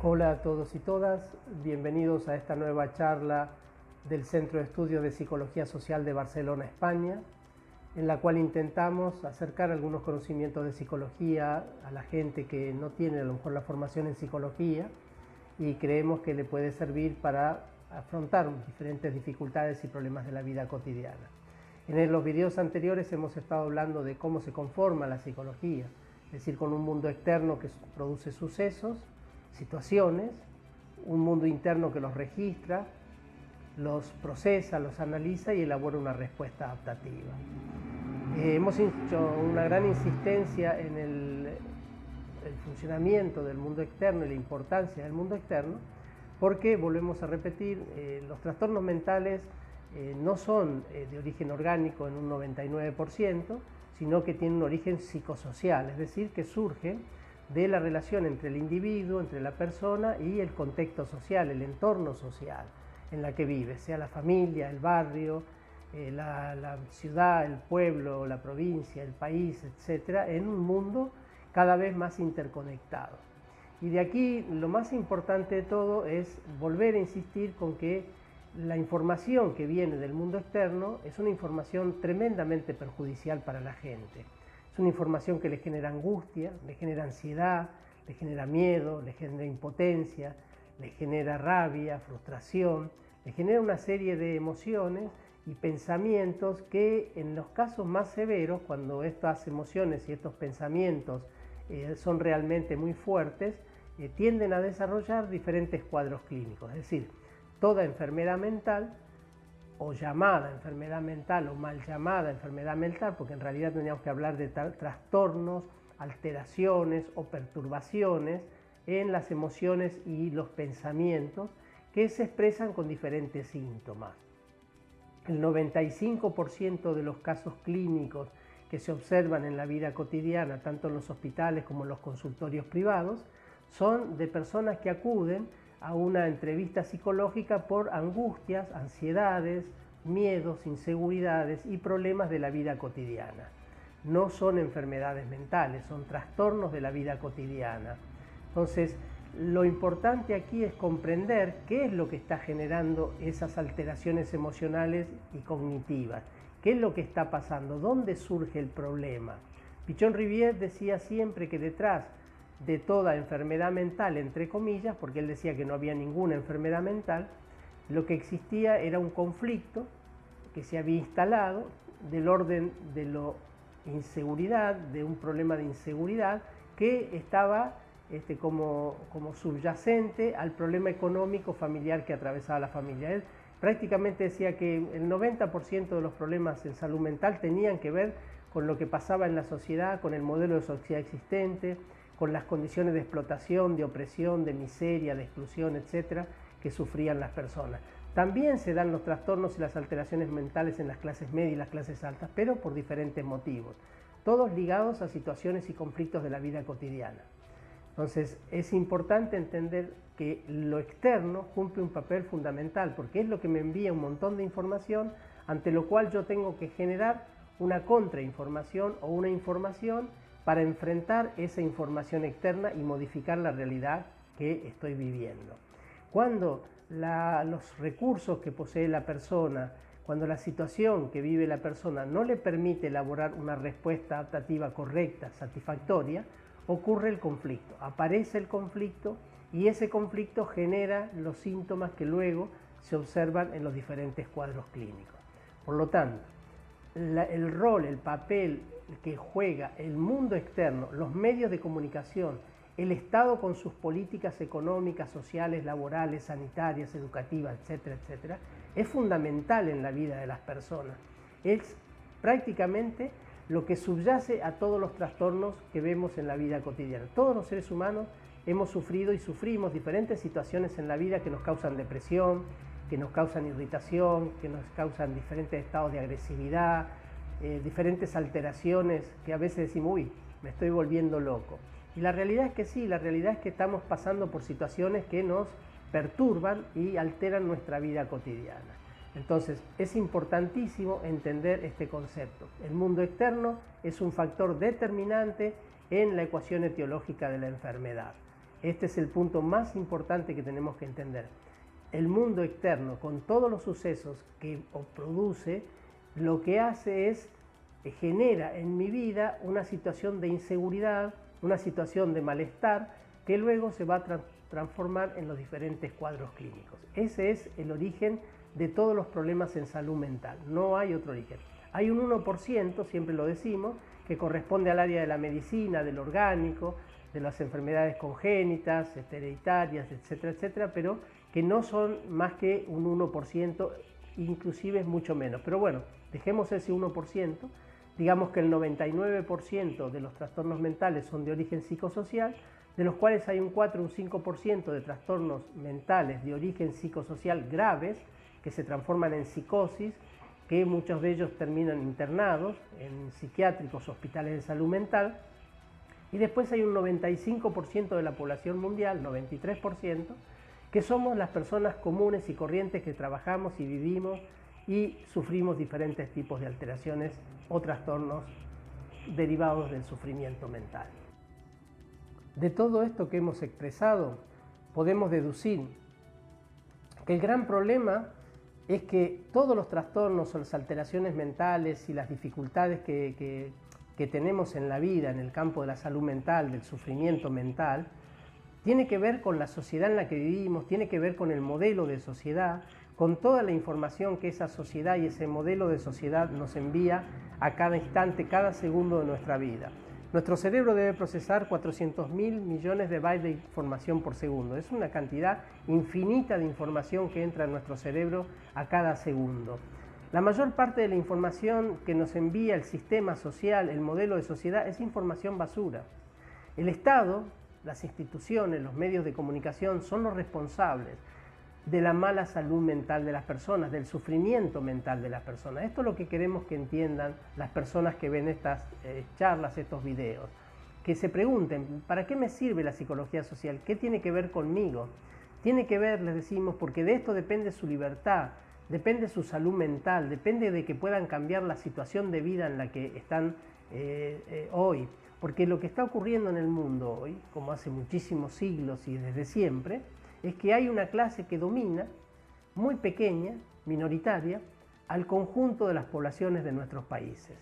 Hola a todos y todas, bienvenidos a esta nueva charla del Centro de Estudios de Psicología Social de Barcelona, España, en la cual intentamos acercar algunos conocimientos de psicología a la gente que no tiene a lo mejor la formación en psicología y creemos que le puede servir para afrontar diferentes dificultades y problemas de la vida cotidiana. En los videos anteriores hemos estado hablando de cómo se conforma la psicología, es decir, con un mundo externo que produce sucesos, situaciones, un mundo interno que los registra, los procesa, los analiza y elabora una respuesta adaptativa. Hemos hecho una gran insistencia en el funcionamiento del mundo externo y la importancia del mundo externo, porque, volvemos a repetir, los trastornos mentales no son de origen orgánico en un 99%, sino que tienen un origen psicosocial, es decir, que surgen de la relación entre el individuo, entre la persona y el contexto social, el entorno social en la que vive, sea la familia, el barrio, la ciudad, el pueblo, la provincia, el país, etc., en un mundo cada vez más interconectado. Y de aquí lo más importante de todo es volver a insistir con que la información que viene del mundo externo es una información tremendamente perjudicial para la gente. Es una información que le genera angustia, le genera ansiedad, le genera miedo, le genera impotencia, le genera rabia, frustración, le genera una serie de emociones y pensamientos que en los casos más severos, cuando estas emociones y estos pensamientos son realmente muy fuertes, tienden a desarrollar diferentes cuadros clínicos. Es decir, toda enfermedad mental, o llamada enfermedad mental o mal llamada enfermedad mental, porque en realidad tendríamos que hablar de trastornos, alteraciones o perturbaciones en las emociones y los pensamientos que se expresan con diferentes síntomas. El 95% de los casos clínicos que se observan en la vida cotidiana, tanto en los hospitales como en los consultorios privados, son de personas que acuden a una entrevista psicológica por angustias, ansiedades, miedos, inseguridades y problemas de la vida cotidiana. No son enfermedades mentales, son trastornos de la vida cotidiana. Entonces, lo importante aquí es comprender qué es lo que está generando esas alteraciones emocionales y cognitivas, qué es lo que está pasando, dónde surge el problema. Pichon Rivière decía siempre que detrás de toda enfermedad mental, entre comillas, porque él decía que no había ninguna enfermedad mental, lo que existía era un conflicto que se había instalado del orden de la inseguridad, de un problema de inseguridad que estaba como subyacente al problema económico familiar que atravesaba la familia. Él prácticamente decía que el 90% de los problemas en salud mental tenían que ver con lo que pasaba en la sociedad, con el modelo de sociedad existente, con las condiciones de explotación, de opresión, de miseria, de exclusión, etcétera, que sufrían las personas. También se dan los trastornos y las alteraciones mentales en las clases medias y las clases altas, pero por diferentes motivos, todos ligados a situaciones y conflictos de la vida cotidiana. Entonces, es importante entender que lo externo cumple un papel fundamental, porque es lo que me envía un montón de información, ante lo cual yo tengo que generar una contrainformación o una información para enfrentar esa información externa y modificar la realidad que estoy viviendo. Cuando los recursos que posee la persona, cuando la situación que vive la persona no le permite elaborar una respuesta adaptativa correcta, satisfactoria, ocurre el conflicto, aparece el conflicto y ese conflicto genera los síntomas que luego se observan en los diferentes cuadros clínicos. Por lo tanto, el rol, el papel que juega el mundo externo, los medios de comunicación, el Estado con sus políticas económicas, sociales, laborales, sanitarias, educativas, etcétera, etcétera, es fundamental en la vida de las personas. Es prácticamente lo que subyace a todos los trastornos que vemos en la vida cotidiana. Todos los seres humanos hemos sufrido y sufrimos diferentes situaciones en la vida que nos causan depresión, que nos causan irritación, que nos causan diferentes estados de agresividad, diferentes alteraciones que a veces decimos, uy, me estoy volviendo loco. Y la realidad es que sí, la realidad es que estamos pasando por situaciones que nos perturban y alteran nuestra vida cotidiana. Entonces, es importantísimo entender este concepto. El mundo externo es un factor determinante en la ecuación etiológica de la enfermedad. Este es el punto más importante que tenemos que entender. El mundo externo, con todos los sucesos que produce, lo que hace es genera en mi vida una situación de inseguridad, una situación de malestar, que luego se va a transformar en los diferentes cuadros clínicos. Ese es el origen de todos los problemas en salud mental, no hay otro origen. Hay un 1%, siempre lo decimos, que corresponde al área de la medicina, del orgánico, de las enfermedades congénitas, hereditarias, etcétera, etcétera, pero que no son más que un 1%, inclusive es mucho menos. Pero bueno, dejemos ese 1%, digamos que el 99% de los trastornos mentales son de origen psicosocial, de los cuales hay un 4 o un 5% de trastornos mentales de origen psicosocial graves, que se transforman en psicosis, que muchos de ellos terminan internados en psiquiátricos, hospitales de salud mental, y después hay un 95% de la población mundial, 93%, que somos las personas comunes y corrientes que trabajamos y vivimos y sufrimos diferentes tipos de alteraciones o trastornos derivados del sufrimiento mental. De todo esto que hemos expresado, podemos deducir que el gran problema es que todos los trastornos o las alteraciones mentales y las dificultades que tenemos en la vida, en el campo de la salud mental, del sufrimiento mental, tiene que ver con la sociedad en la que vivimos, tiene que ver con el modelo de sociedad, con toda la información que esa sociedad y ese modelo de sociedad nos envía a cada instante, cada segundo de nuestra vida. Nuestro cerebro debe procesar 400.000 millones de bytes de información por segundo. Es una cantidad infinita de información que entra en nuestro cerebro a cada segundo. La mayor parte de la información que nos envía el sistema social, el modelo de sociedad, es información basura. El Estado, las instituciones, los medios de comunicación son los responsables de la mala salud mental de las personas, del sufrimiento mental de las personas. Esto es lo que queremos que entiendan las personas que ven estas charlas, estos videos. Que se pregunten, ¿para qué me sirve la psicología social? ¿Qué tiene que ver conmigo? Tiene que ver, les decimos, porque de esto depende su libertad, depende su salud mental, depende de que puedan cambiar la situación de vida en la que están hoy. Porque lo que está ocurriendo en el mundo hoy, como hace muchísimos siglos y desde siempre, es que hay una clase que domina, muy pequeña, minoritaria, al conjunto de las poblaciones de nuestros países.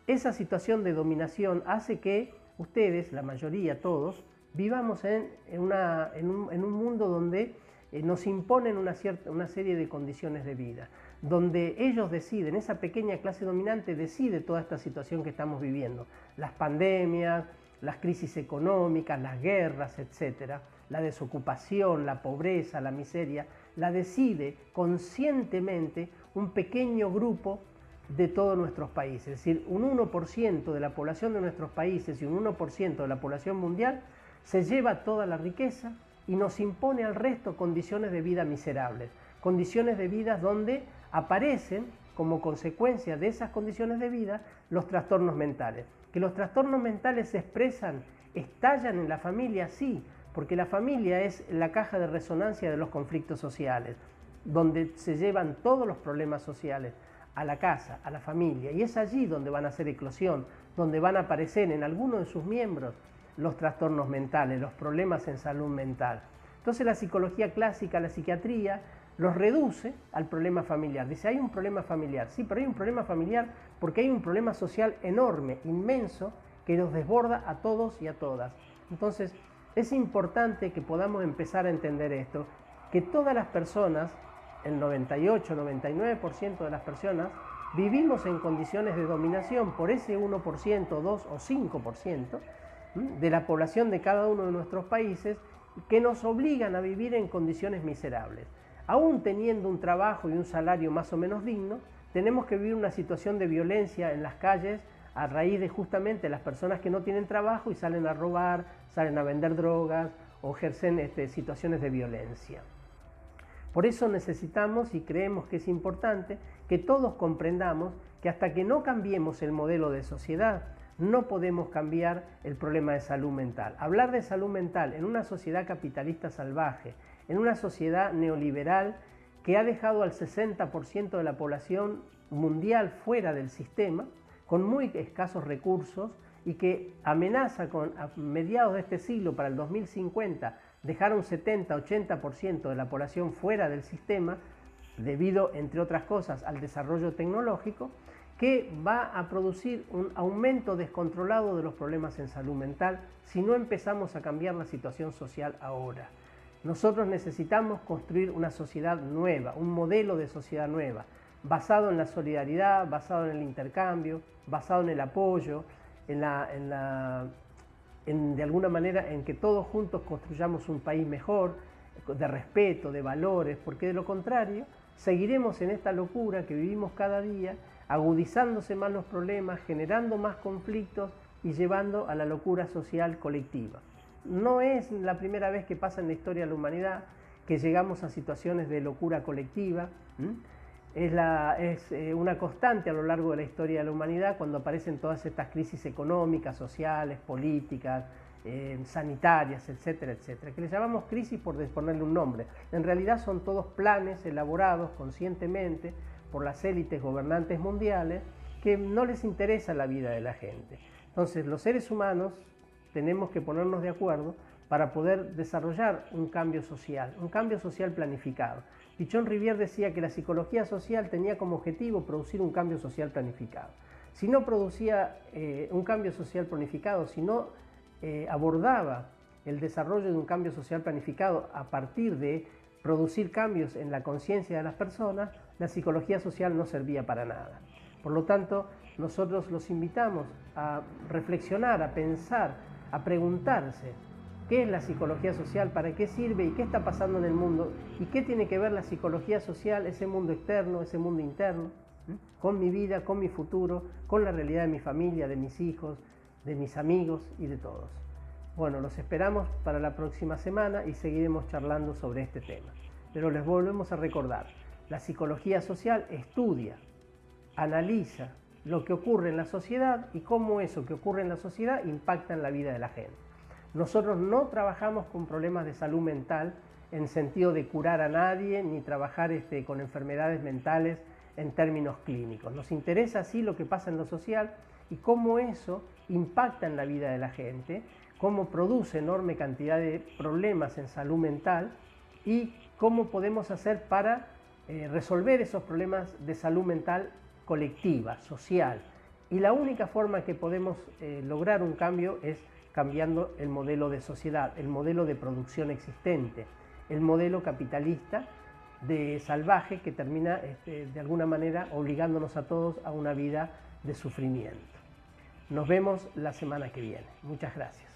Esa situación de dominación hace que ustedes, la mayoría, todos, vivamos en un mundo donde nos imponen una serie de condiciones de vida, donde ellos deciden, esa pequeña clase dominante decide toda esta situación que estamos viviendo, las pandemias, las crisis económicas, las guerras, etcétera, la desocupación, la pobreza, la miseria, la decide conscientemente un pequeño grupo de todos nuestros países. Es decir, un 1% de la población de nuestros países y un 1% de la población mundial se lleva toda la riqueza y nos impone al resto condiciones de vida miserables, condiciones de vida donde aparecen como consecuencia de esas condiciones de vida los trastornos mentales. Que los trastornos mentales se expresan, estallan en la familia, sí, porque la familia es la caja de resonancia de los conflictos sociales, donde se llevan todos los problemas sociales a la casa, a la familia, y es allí donde van a hacer eclosión, donde van a aparecer en alguno de sus miembros los trastornos mentales, los problemas en salud mental. Entonces la psicología clásica, la psiquiatría, los reduce al problema familiar. Dice, hay un problema familiar, sí, pero hay un problema familiar porque hay un problema social enorme, inmenso, que nos desborda a todos y a todas. Entonces, es importante que podamos empezar a entender esto, que todas las personas, el 98-99% de las personas, vivimos en condiciones de dominación por ese 1%, 2 o 5% de la población de cada uno de nuestros países, que nos obligan a vivir en condiciones miserables. Aún teniendo un trabajo y un salario más o menos digno, tenemos que vivir una situación de violencia en las calles a raíz de justamente las personas que no tienen trabajo y salen a robar, salen a vender drogas o ejercen situaciones de violencia. Por eso necesitamos y creemos que es importante que todos comprendamos que hasta que no cambiemos el modelo de sociedad, no podemos cambiar el problema de salud mental. Hablar de salud mental en una sociedad capitalista salvaje, en una sociedad neoliberal que ha dejado al 60% de la población mundial fuera del sistema, con muy escasos recursos y que amenaza con a mediados de este siglo, para el 2050, dejar un 70-80% de la población fuera del sistema, debido, entre otras cosas, al desarrollo tecnológico, que va a producir un aumento descontrolado de los problemas en salud mental si no empezamos a cambiar la situación social ahora. Nosotros necesitamos construir una sociedad nueva, un modelo de sociedad nueva, basado en la solidaridad, basado en el intercambio, basado en el apoyo, de alguna manera en que todos juntos construyamos un país mejor, de respeto, de valores, porque de lo contrario seguiremos en esta locura que vivimos cada día, agudizándose más los problemas, generando más conflictos y llevando a la locura social colectiva. No es la primera vez que pasa en la historia de la humanidad que llegamos a situaciones de locura colectiva. Es una constante a lo largo de la historia de la humanidad cuando aparecen todas estas crisis económicas, sociales, políticas, sanitarias, etcétera, etcétera, que le llamamos crisis por ponerle un nombre. En realidad son todos planes elaborados conscientemente por las élites gobernantes mundiales que no les interesa la vida de la gente. Entonces los seres humanos tenemos que ponernos de acuerdo para poder desarrollar un cambio social planificado. Pichon Rivière decía que la psicología social tenía como objetivo producir un cambio social planificado. Si no producía un cambio social planificado, si no abordaba el desarrollo de un cambio social planificado a partir de producir cambios en la conciencia de las personas, la psicología social no servía para nada. Por lo tanto, nosotros los invitamos a reflexionar, a pensar, a preguntarse qué es la psicología social, para qué sirve y qué está pasando en el mundo y qué tiene que ver la psicología social, ese mundo externo, ese mundo interno, con mi vida, con mi futuro, con la realidad de mi familia, de mis hijos, de mis amigos y de todos. Bueno, los esperamos para la próxima semana y seguiremos charlando sobre este tema. Pero les volvemos a recordar, la psicología social estudia, analiza lo que ocurre en la sociedad y cómo eso que ocurre en la sociedad impacta en la vida de la gente. Nosotros no trabajamos con problemas de salud mental en sentido de curar a nadie, ni trabajar con enfermedades mentales en términos clínicos. Nos interesa sí lo que pasa en lo social y cómo eso impacta en la vida de la gente, cómo produce enorme cantidad de problemas en salud mental y cómo podemos hacer para resolver esos problemas de salud mental colectiva, social. Y la única forma que podemos lograr un cambio es cambiando el modelo de sociedad, el modelo de producción existente, el modelo capitalista de salvaje que termina de alguna manera obligándonos a todos a una vida de sufrimiento. Nos vemos la semana que viene. Muchas gracias.